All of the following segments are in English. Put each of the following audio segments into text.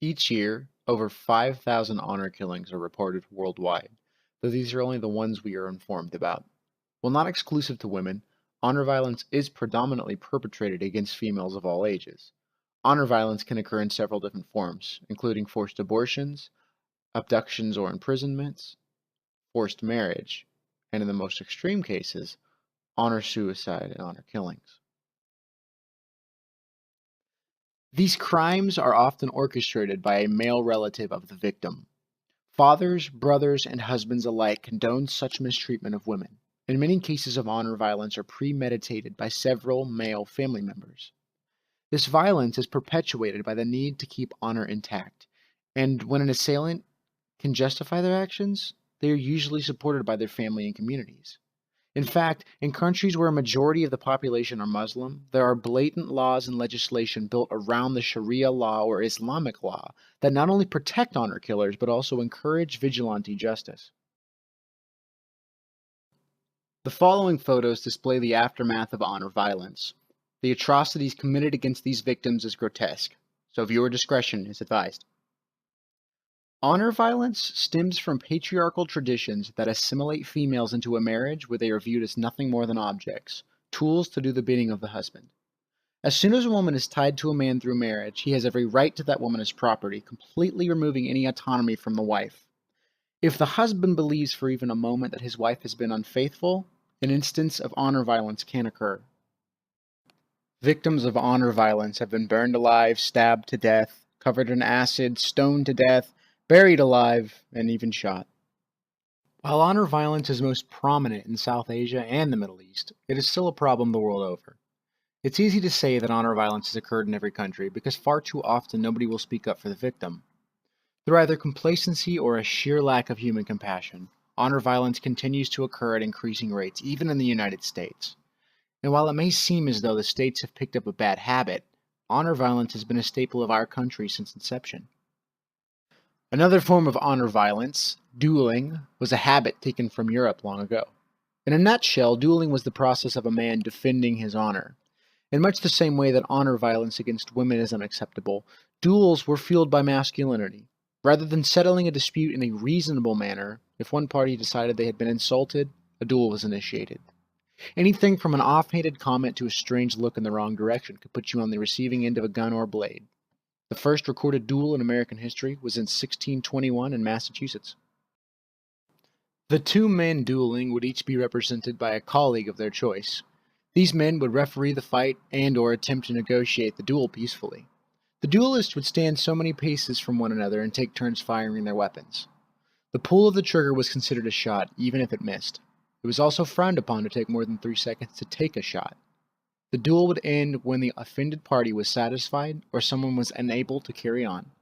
Each year, over 5,000 honor killings are reported worldwide, though these are only the ones we are informed about. While not exclusive to women, honor violence is predominantly perpetrated against females of all ages. Honor violence can occur in several different forms, including forced abortions, abductions or imprisonments, forced marriage, and in the most extreme cases, honor suicide and honor killings. These crimes are often orchestrated by a male relative of the victim. Fathers, brothers, and husbands alike condone such mistreatment of women, and many cases of honor violence are premeditated by several male family members. This violence is perpetuated by the need to keep honor intact, and when an assailant can justify their actions, they are usually supported by their family and communities. In fact, in countries where a majority of the population are Muslim, there are blatant laws and legislation built around the Sharia law or Islamic law that not only protect honor killers but also encourage vigilante justice. The following photos display the aftermath of honor violence. The atrocities committed against these victims is grotesque, so viewer discretion is advised. Honor violence stems from patriarchal traditions that assimilate females into a marriage where they are viewed as nothing more than objects, tools to do the bidding of the husband. As soon as a woman is tied to a man through marriage, he has every right to that woman as property, completely removing any autonomy from the wife. If the husband believes for even a moment that his wife has been unfaithful, an instance of honor violence can occur. Victims of honor violence have been burned alive, stabbed to death, covered in acid, stoned to death, buried alive, and even shot. While honor violence is most prominent in South Asia and the Middle East, it is still a problem the world over. It's easy to say that honor violence has occurred in every country because far too often nobody will speak up for the victim. Through either complacency or a sheer lack of human compassion, honor violence continues to occur at increasing rates, even in the United States. And while it may seem as though the states have picked up a bad habit, honor violence has been a staple of our country since inception. Another form of honor violence, dueling, was a habit taken from Europe long ago. In a nutshell, dueling was the process of a man defending his honor. In much the same way that honor violence against women is unacceptable, duels were fueled by masculinity. Rather than settling a dispute in a reasonable manner, if one party decided they had been insulted, a duel was initiated. Anything from an offhanded comment to a strange look in the wrong direction could put you on the receiving end of a gun or blade. The first recorded duel in American history was in 1621 in Massachusetts. The two men dueling would each be represented by a colleague of their choice. These men would referee the fight and/or attempt to negotiate the duel peacefully. The duelists would stand so many paces from one another and take turns firing their weapons. The pull of the trigger was considered a shot, even if it missed. It was also frowned upon to take more than 3 seconds to take a shot. The duel would end when the offended party was satisfied or someone was unable to carry on.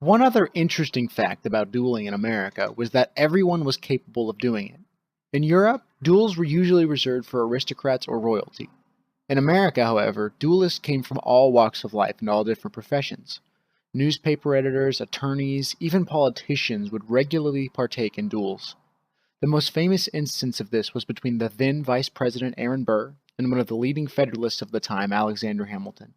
One other interesting fact about dueling in America was that everyone was capable of doing it. In Europe, duels were usually reserved for aristocrats or royalty. In America, however, duelists came from all walks of life and all different professions. Newspaper editors, attorneys, even politicians would regularly partake in duels. The most famous instance of this was between the then Vice President Aaron Burr and one of the leading Federalists of the time, Alexander Hamilton.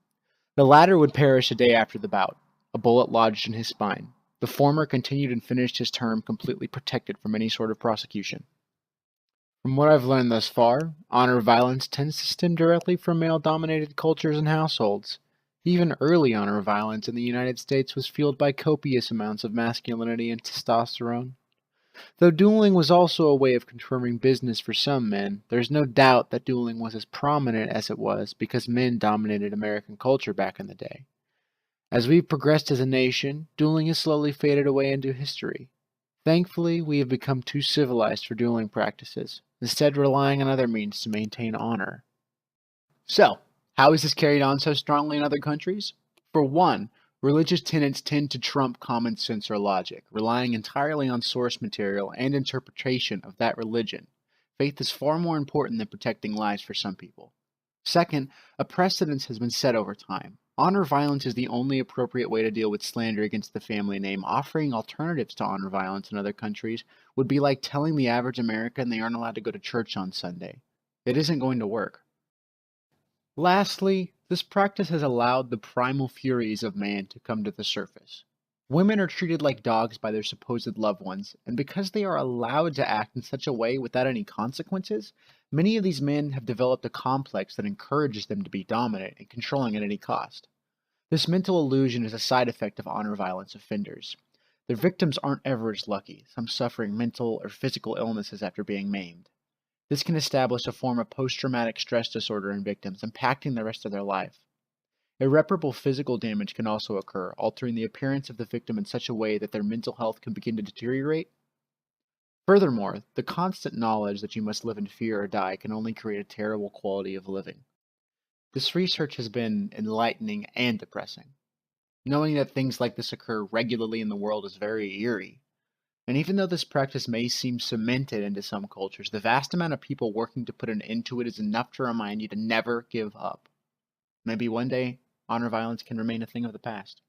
The latter would perish a day after the bout, a bullet lodged in his spine. The former continued and finished his term completely protected from any sort of prosecution. From what I've learned thus far, honor violence tends to stem directly from male-dominated cultures and households. Even early honor violence in the United States was fueled by copious amounts of masculinity and testosterone. Though dueling was also a way of confirming business for some men, there's no doubt that dueling was as prominent as it was because men dominated American culture back in the day. As we've progressed as a nation, dueling has slowly faded away into history. Thankfully, we have become too civilized for dueling practices, instead relying on other means to maintain honor. So, how is this carried on so strongly in other countries? For one, religious tenets tend to trump common sense or logic, relying entirely on source material and interpretation of that religion. Faith is far more important than protecting lives for some people. Second, a precedence has been set over time. Honor violence is the only appropriate way to deal with slander against the family name. Offering alternatives to honor violence in other countries would be like telling the average American they aren't allowed to go to church on Sunday. It isn't going to work. Lastly, this practice has allowed the primal furies of man to come to the surface. Women are treated like dogs by their supposed loved ones, and because they are allowed to act in such a way without any consequences, many of these men have developed a complex that encourages them to be dominant and controlling at any cost. This mental illusion is a side effect of honor violence offenders. Their victims aren't ever as lucky, some suffering mental or physical illnesses after being maimed. This can establish a form of post-traumatic stress disorder in victims, impacting the rest of their life. Irreparable physical damage can also occur, altering the appearance of the victim in such a way that their mental health can begin to deteriorate. Furthermore, the constant knowledge that you must live in fear or die can only create a terrible quality of living. This research has been enlightening and depressing. Knowing that things like this occur regularly in the world is very eerie. And even though this practice may seem cemented into some cultures, the vast amount of people working to put an end to it is enough to remind you to never give up. Maybe one day, honor violence can remain a thing of the past.